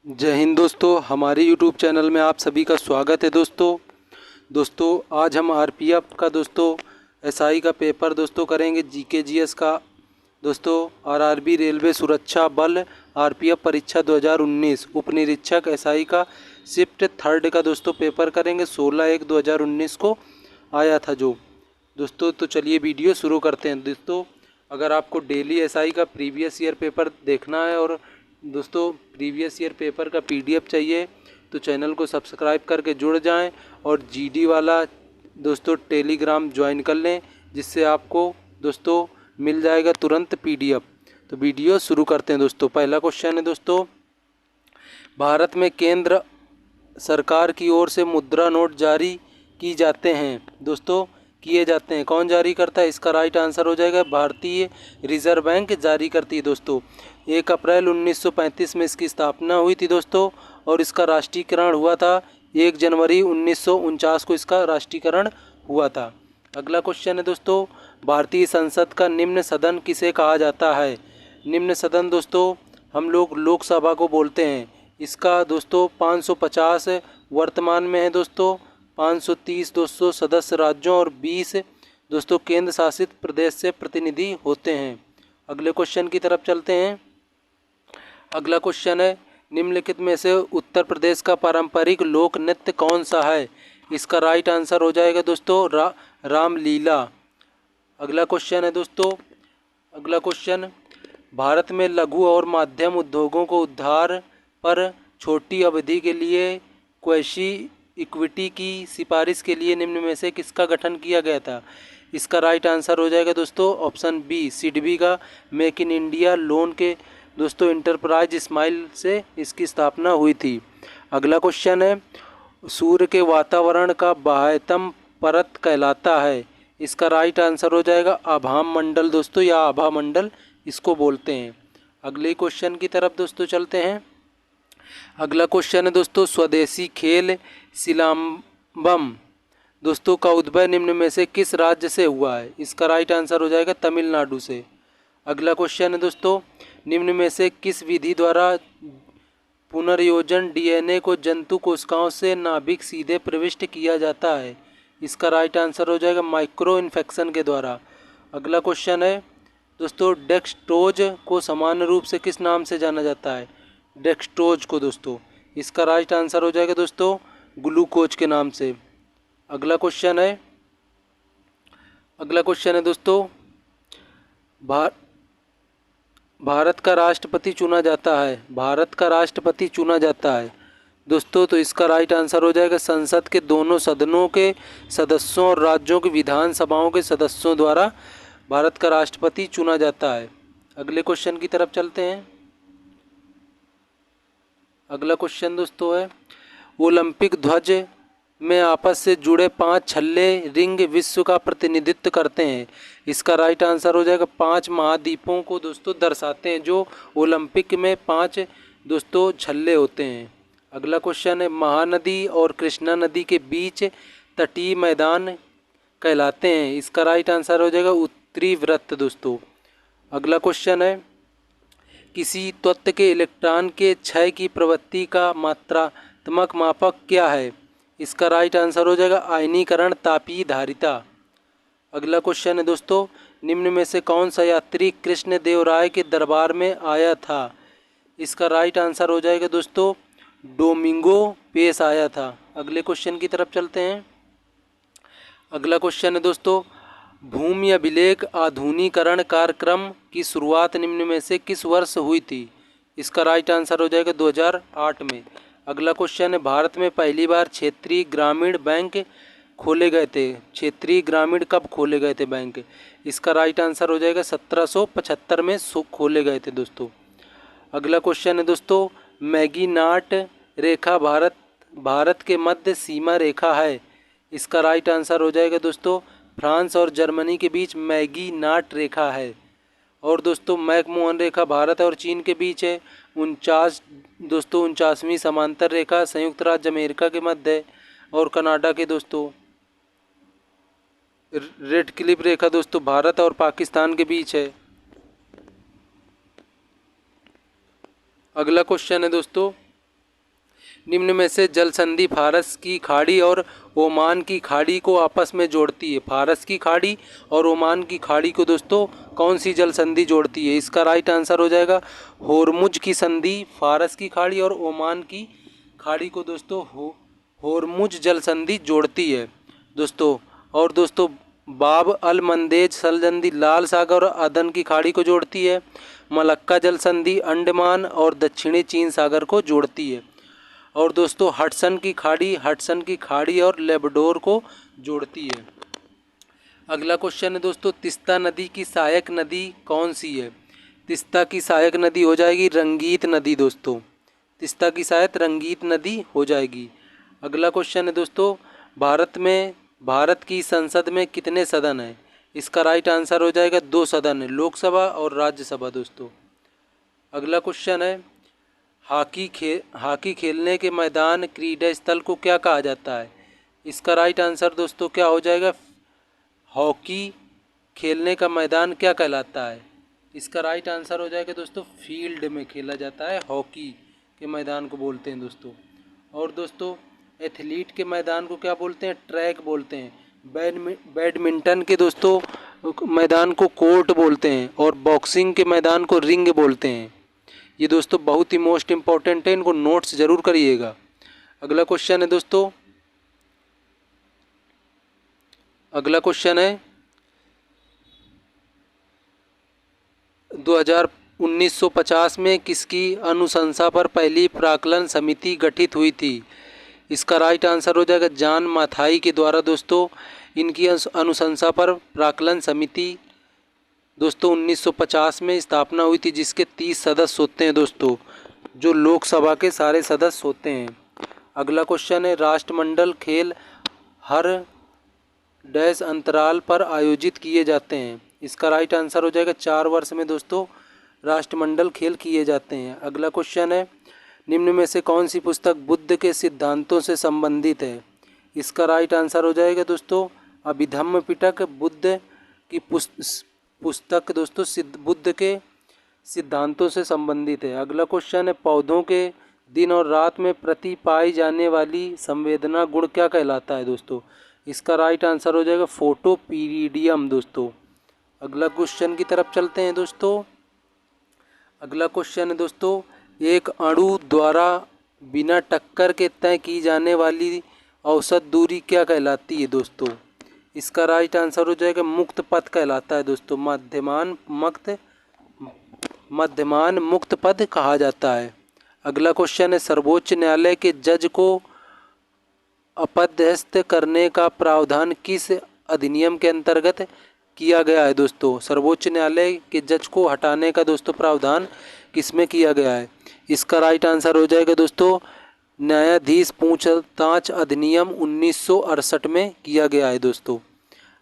जय हिंद दोस्तों, हमारे YouTube चैनल में आप सभी का स्वागत है। दोस्तों आज हम आरपीएफ का एसआई का पेपर करेंगे, जीके जीएस का आरआरबी रेलवे सुरक्षा बल आरपीएफ परीक्षा 2019 उपनिरीक्षक एसआई का शिफ्ट थर्ड का पेपर करेंगे। 16/1/2019 को आया था जो तो चलिए वीडियो शुरू करते हैं। दोस्तों अगर आपको डेली एसआई का प्रीवियस ईयर पेपर देखना है और प्रीवियस ईयर पेपर का पीडीएफ चाहिए तो चैनल को सब्सक्राइब करके जुड़ जाएं और जीडी वाला टेलीग्राम ज्वाइन कर लें, जिससे आपको मिल जाएगा तुरंत पीडीएफ। तो वीडियो शुरू करते हैं। पहला क्वेश्चन है भारत में केंद्र सरकार की ओर से मुद्रा नोट जारी किए जाते हैं। कौन जारी करता है? इसका राइट आंसर हो जाएगा भारतीय रिजर्व बैंक जारी करती है। 1 अप्रैल 1935 में इसकी स्थापना हुई थी और इसका राष्ट्रीयकरण हुआ था 1 जनवरी 1949 को इसका राष्ट्रीयकरण हुआ था। अगला क्वेश्चन है भारतीय संसद का निम्न सदन किसे कहा जाता है? निम्न सदन हम लोग लोकसभा को बोलते हैं। इसका 550 वर्तमान में है 530 सदस्य राज्यों और 20 केंद्र शासित प्रदेश से प्रतिनिधि होते हैं। अगले क्वेश्चन की तरफ चलते हैं। अगला क्वेश्चन है निम्नलिखित में से उत्तर प्रदेश का पारंपरिक लोक नृत्य कौन सा है? इसका राइट आंसर हो जाएगा रामलीला। अगला क्वेश्चन है अगला क्वेश्चन भारत में लघु और मध्यम उद्योगों को उद्धार पर छोटी अवधि के लिए क्वैशी इक्विटी की सिफारिश के लिए निम्न में से किसका गठन किया गया था? इसका राइट आंसर हो जाएगा ऑप्शन बी, सिडबी का मेक इन इंडिया लोन के इंटरप्राइज स्माइल से इसकी स्थापना हुई थी। अगला क्वेश्चन है सूर्य के वातावरण का बाह्यतम परत कहलाता है। इसका राइट आंसर हो जाएगा आभाम मंडल या आभा मंडल इसको बोलते हैं। अगले क्वेश्चन की तरफ चलते हैं। अगला क्वेश्चन है स्वदेशी खेल सिलाम्बम का उद्भव निम्न में से किस राज्य से हुआ है? इसका राइट आंसर हो जाएगा तमिलनाडु से। अगला क्वेश्चन है निम्न में से किस विधि द्वारा पुनर्योजन डीएनए को जंतु कोशिकाओं से नाभिक सीधे प्रविष्ट किया जाता है? इसका राइट आंसर हो जाएगा माइक्रो इन्फेक्शन के द्वारा। अगला क्वेश्चन है डेक्सट्रोज को सामान्य रूप से किस नाम से जाना जाता है? डेक्सट्रोज को इसका राइट आंसर हो जाएगा ग्लूकोज के नाम से। अगला क्वेश्चन है भारत का राष्ट्रपति चुना जाता है। भारत का राष्ट्रपति चुना जाता है तो इसका राइट आंसर हो जाएगा संसद के दोनों सदनों के सदस्यों और राज्यों की विधानसभाओं के सदस्यों द्वारा भारत का राष्ट्रपति चुना जाता है। अगले क्वेश्चन की तरफ चलते हैं। अगला क्वेश्चन है ओलंपिक ध्वज में आपस से जुड़े 5 छल्ले रिंग विश्व का प्रतिनिधित्व करते हैं। इसका राइट आंसर हो जाएगा 5 महाद्वीपों को दर्शाते हैं जो ओलंपिक में 5 छल्ले होते हैं। अगला क्वेश्चन है महानदी और कृष्णा नदी के बीच तटीय मैदान कहलाते हैं। इसका राइट आंसर हो जाएगा उत्तरी वृत्त। अगला क्वेश्चन है किसी तत्व के इलेक्ट्रॉन के क्षय की प्रवृत्ति का मात्रात्मक मापक क्या है? इसका राइट आंसर हो जाएगा आयनीकरण तापीय धारिता। अगला क्वेश्चन है निम्न में से कौन सा यात्री कृष्ण देव राय के दरबार में आया था? इसका राइट आंसर हो जाएगा डोमिंगो पेश आया था। अगले क्वेश्चन की तरफ चलते हैं। अगला क्वेश्चन है भूमि अभिलेख आधुनिकीकरण कार्यक्रम की शुरुआत निम्न में से किस वर्ष हुई थी? इसका राइट आंसर हो जाएगा 2008 में। अगला क्वेश्चन है भारत में पहली बार क्षेत्रीय ग्रामीण बैंक खोले गए थे। क्षेत्रीय ग्रामीण कब खोले गए थे बैंक? इसका राइट आंसर हो जाएगा 1775 में खोले गए थे। अगला क्वेश्चन है मैगीनाट रेखा भारत के मध्य सीमा रेखा है। इसका राइट आंसर हो जाएगा फ्रांस और जर्मनी के बीच मैगीनाट रेखा है। और मैकमोहन रेखा भारत और चीन के बीच है। 49वीं समांतर रेखा संयुक्त राज्य अमेरिका के मध्य है और कनाडा के रेड क्लिफ रेखा भारत और पाकिस्तान के बीच है। अगला क्वेश्चन है निम्न में से जल संधि फारस की खाड़ी और ओमान की खाड़ी को आपस में जोड़ती है। फारस की खाड़ी और ओमान की खाड़ी को दोस्तों कौन सी जल संधि जोड़ती है? इसका राइट आंसर हो जाएगा होर्मुज की संधि फारस की खाड़ी और ओमान की खाड़ी को दोस्तों होर्मुज जल संधि जोड़ती है दोस्तों। और दोस्तों बाब अल मंदेज जल संधि लाल सागर और अदन की खाड़ी को जोड़ती है। मलक्का जल संधि अंडमान और दक्षिणी चीन सागर को जोड़ती है। और दोस्तों हडसन की खाड़ी और लेबडोर को जोड़ती है। अगला क्वेश्चन है दोस्तों तिस्ता नदी की सहायक नदी कौन सी है? तिस्ता की सहायक नदी हो जाएगी रंगीत नदी दोस्तों। तिस्ता की सहायक रंगीत नदी हो जाएगी। अगला क्वेश्चन है दोस्तों भारत की संसद में कितने सदन हैं? इसका राइट आंसर हो जाएगा 2 सदन है, लोकसभा और राज्यसभा दोस्तों। अगला क्वेश्चन है हॉकी खेलने के मैदान क्रीडा स्थल को क्या कहा जाता है? इसका राइट आंसर दोस्तों क्या हो जाएगा हॉकी खेलने का मैदान क्या कहलाता है? इसका राइट आंसर हो जाएगा दोस्तों फील्ड में खेला जाता है, हॉकी के मैदान को बोलते हैं दोस्तों। और दोस्तों एथलीट के मैदान को क्या बोलते हैं? ट्रैक बोलते हैं। बैडमिंटन के दोस्तों मैदान को कोर्ट बोलते हैं और बॉक्सिंग के मैदान को रिंग बोलते हैं। ये दोस्तों बहुत ही मोस्ट इम्पॉर्टेंट है, इनको नोट्स ज़रूर करिएगा। अगला क्वेश्चन है दोस्तों 1950 में किसकी अनुशंसा पर पहली प्राक्कलन समिति गठित हुई थी? इसका राइट आंसर हो जाएगा जॉन माथाई के द्वारा दोस्तों इनकी अनुशंसा पर प्राक्कलन समिति दोस्तों 1950 में स्थापना हुई थी, जिसके 30 सदस्य होते हैं दोस्तों, जो लोकसभा के सारे सदस्य होते हैं। अगला क्वेश्चन है राष्ट्रमंडल खेल हर डैश अंतराल पर आयोजित किए जाते हैं? इसका राइट आंसर हो जाएगा 4 वर्ष में दोस्तों राष्ट्रमंडल खेल किए जाते हैं। अगला क्वेश्चन है निम्न में से कौन सी पुस्तक बुद्ध के सिद्धांतों से संबंधित है? इसका राइट आंसर हो जाएगा दोस्तों अभिधम्म पिटक बुद्ध की पुस्तक दोस्तों बुद्ध के सिद्धांतों से संबंधित है। अगला क्वेश्चन है पौधों के दिन और रात में प्रति पाई जाने वाली संवेदना गुण क्या कहलाता है दोस्तों? इसका राइट आंसर हो जाएगा फोटोपीरिडियम दोस्तों। अगला क्वेश्चन की तरफ चलते हैं दोस्तों। अगला क्वेश्चन है दोस्तों एक अणु द्वारा बिना टक्कर के तय की जाने वाली औसत दूरी क्या कहलाती है दोस्तों? इसका राइट आंसर हो जाएगा मुक्त पथ कहलाता है दोस्तों। मध्यमान मुक्त पथ कहा जाता है। अगला क्वेश्चन है सर्वोच्च न्यायालय के जज को अपदस्थ करने का प्रावधान किस अधिनियम के अंतर्गत किया गया है दोस्तों? सर्वोच्च न्यायालय के जज को हटाने का दोस्तों प्रावधान किसमें किया गया है? इसका राइट आंसर हो जाएगा दोस्तों न्यायाधीश पूछताछ अधिनियम 1968 में किया गया है दोस्तों।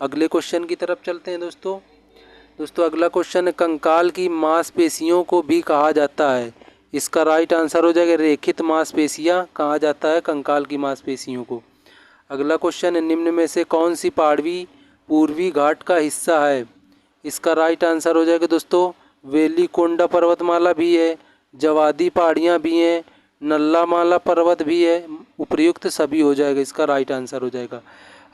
अगले क्वेश्चन की तरफ चलते हैं दोस्तों अगला क्वेश्चन है कंकाल की मांसपेशियों को भी कहा जाता है? इसका राइट आंसर हो जाएगा रेखित मांसपेशियां कहा जाता है कंकाल की मांसपेशियों को। अगला क्वेश्चन है निम्न में से कौन सी पहाड़ी पूर्वी घाट का हिस्सा है? इसका राइट आंसर हो जाएगा दोस्तों वेलिकोंडा पर्वतमाला भी है, जवादी पहाड़ियाँ भी हैं, नल्लामाला पर्वत भी है, उपयुक्त सभी हो जाएगा। इसका राइट आंसर हो जाएगा।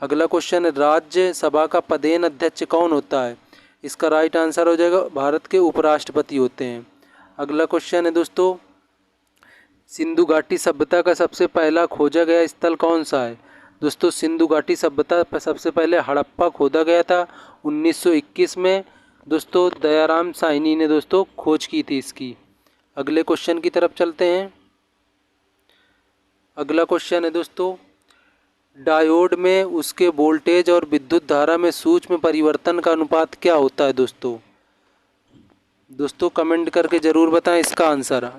अगला क्वेश्चन है राज्यसभा का पदेन अध्यक्ष कौन होता है? इसका राइट आंसर हो जाएगा भारत के उपराष्ट्रपति होते हैं। अगला क्वेश्चन है दोस्तों सिंधु घाटी सभ्यता का सबसे पहला खोजा गया स्थल कौन सा है? दोस्तों सिंधु घाटी सभ्यता सबसे पहले हड़प्पा खोदा गया था 1921 में दोस्तों, दयाराम साहनी ने दोस्तों खोज की थी इसकी। अगले क्वेश्चन की तरफ चलते हैं। अगला क्वेश्चन है दोस्तों डायोड में उसके वोल्टेज और विद्युत धारा में सूक्ष्म परिवर्तन का अनुपात क्या होता है दोस्तों कमेंट करके ज़रूर बताएं इसका आंसर।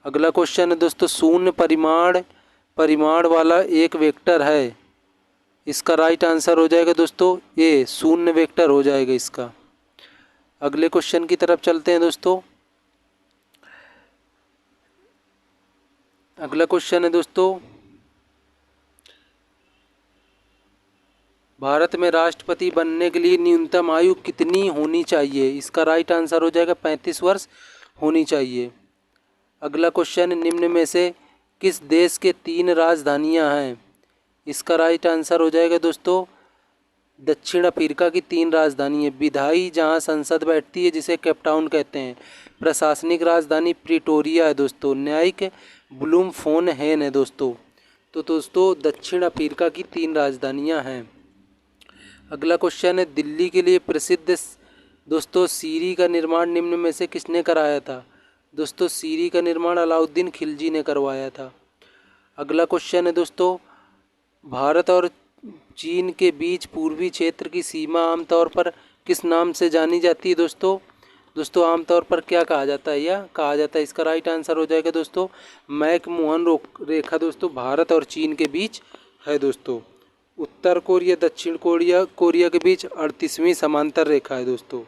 अगला क्वेश्चन है दोस्तों शून्य परिमाण वाला एक वेक्टर है? इसका राइट आंसर हो जाएगा दोस्तों ए शून्य वेक्टर हो जाएगा इसका। अगले क्वेश्चन की तरफ चलते हैं दोस्तों। अगला क्वेश्चन है दोस्तों भारत में राष्ट्रपति बनने के लिए न्यूनतम आयु कितनी होनी चाहिए? इसका राइट आंसर हो जाएगा 35 वर्ष होनी चाहिए। अगला क्वेश्चन निम्न में से किस देश के 3 राजधानियां हैं? इसका राइट आंसर हो जाएगा दोस्तों दक्षिण अफ्रीका की 3 राजधानी है। विधायी जहां संसद बैठती है जिसे केपटाउन कहते हैं। प्रशासनिक राजधानी प्रिटोरिया है दोस्तों। न्यायिक ब्लूमफोनहेन है दोस्तों। तो दोस्तों दक्षिण अफ्रीका की 3 राजधानियां हैं। अगला क्वेश्चन है, दिल्ली के लिए प्रसिद्ध दोस्तों सीरी का निर्माण निम्न में से किसने कराया था? दोस्तों सीरी का निर्माण अलाउद्दीन खिलजी ने करवाया था। अगला क्वेश्चन है दोस्तों, भारत और चीन के बीच पूर्वी क्षेत्र की सीमा आमतौर पर किस नाम से जानी जाती है दोस्तों? दोस्तों आमतौर पर क्या कहा जाता है? यह कहा जाता है, इसका राइट आंसर हो जाएगा दोस्तों मैकमोहन रेखा दोस्तों भारत और चीन के बीच है दोस्तों। उत्तर कोरिया दक्षिण कोरिया के बीच 38वीं समांतर रेखा है दोस्तों।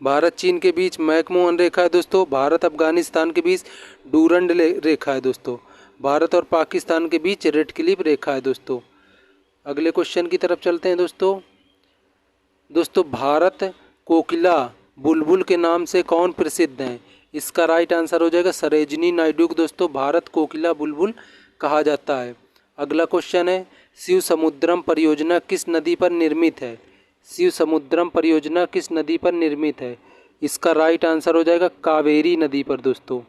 भारत चीन के बीच मैकमोहन रेखा है दोस्तों। भारत अफगानिस्तान के बीच डूरंड रेखा है दोस्तों। भारत और पाकिस्तान के बीच रेड क्लिफ रेखा है दोस्तों। अगले क्वेश्चन की तरफ चलते हैं दोस्तों। भारत कोकिला बुलबुल के नाम से कौन प्रसिद्ध है? इसका राइट आंसर हो जाएगा सरोजिनी नायडू को दोस्तों भारत कोकिला बुलबुल कहा जाता है। अगला क्वेश्चन है, शिव समुद्रम परियोजना किस नदी पर निर्मित है? शिव समुद्रम परियोजना किस नदी पर निर्मित है? इसका राइट आंसर हो जाएगा कावेरी नदी पर दोस्तों।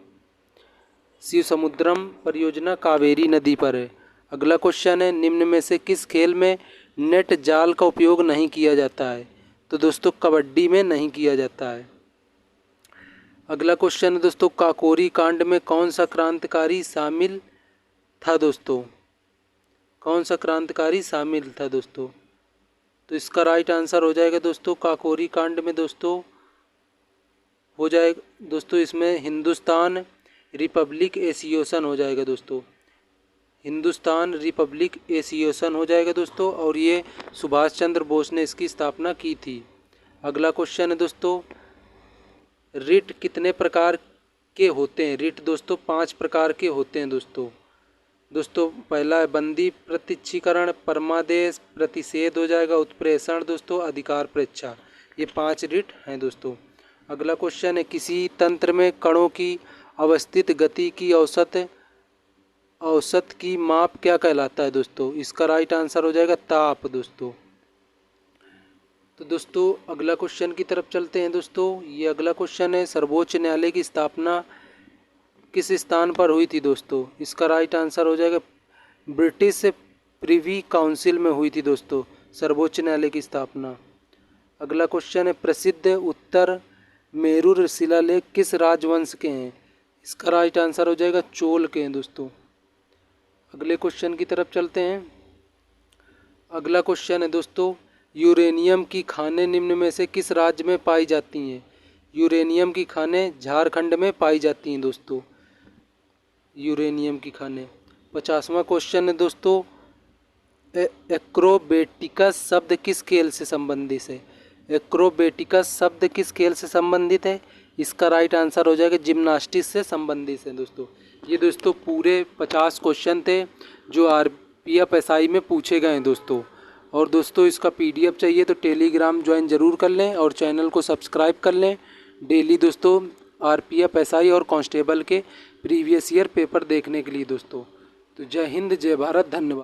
शिव समुद्रम परियोजना कावेरी नदी पर है। अगला क्वेश्चन है, निम्न में से किस खेल में नेट जाल का उपयोग नहीं किया जाता है? तो दोस्तों कबड्डी में नहीं किया जाता है। अगला क्वेश्चन है दोस्तों, काकोरी कांड में कौन सा क्रांतिकारी शामिल था दोस्तों? कौन सा क्रांतिकारी शामिल था दोस्तों? तो इसका राइट आंसर हो जाएगा दोस्तों काकोरी कांड में दोस्तों हो जाएगा दोस्तों इसमें हिंदुस्तान रिपब्लिक एसोसिएशन हो जाएगा दोस्तों। हिंदुस्तान रिपब्लिक एसोसिएशन हो जाएगा दोस्तों, और ये सुभाष चंद्र बोस ने इसकी स्थापना की थी। अगला क्वेश्चन है दोस्तों, रिट कितने प्रकार के होते हैं? रिट दोस्तों 5 प्रकार के होते हैं दोस्तों। पहला है बंदी प्रत्यक्षीकरण, परमादेश, प्रतिषेध हो जाएगा, उत्प्रेषण दोस्तों, अधिकार परीक्षा। ये 5 रिट हैं दोस्तों। अगला क्वेश्चन है, किसी तंत्र में कणों की अवस्थित गति की औसत की माप क्या कहलाता है दोस्तों? इसका राइट आंसर हो जाएगा ताप दोस्तों। तो दोस्तों अगला क्वेश्चन की तरफ चलते हैं दोस्तों। ये अगला क्वेश्चन है, सर्वोच्च न्यायालय की स्थापना किस स्थान पर हुई थी दोस्तों? इसका राइट आंसर हो जाएगा ब्रिटिश प्रिवी काउंसिल में हुई थी दोस्तों सर्वोच्च न्यायालय की स्थापना। अगला क्वेश्चन है, प्रसिद्ध उत्तर मेरूर शिलालेख किस राजवंश के हैं? इसका राइट आंसर हो जाएगा चोल के हैं दोस्तों। अगले क्वेश्चन की तरफ चलते हैं। अगला क्वेश्चन है दोस्तों, यूरेनियम की खानें निम्न में से किस राज्य में पाई जाती हैं? यूरेनियम की खानें झारखंड में पाई जाती हैं दोस्तों। यूरेनियम की खानें। 50वां क्वेश्चन है दोस्तों, एक्रोबेटिकस शब्द किस खेल से संबंधित है? एक्रोबेटिकस शब्द किस खेल से संबंधित है? इसका राइट आंसर हो जाएगा जिम्नास्टिक्स से संबंधित है दोस्तों। ये दोस्तों पूरे 50 क्वेश्चन थे जो आरपीएफ एसआई में पूछे गए हैं दोस्तों। और दोस्तों इसका पीडीएफ चाहिए तो टेलीग्राम ज्वाइन ज़रूर कर लें और चैनल को सब्सक्राइब कर लें। डेली दोस्तों आरपीएफ एसआई और कांस्टेबल के प्रीवियस ईयर पेपर देखने के लिए दोस्तों। तो जय हिंद, जय भारत, धन्यवाद।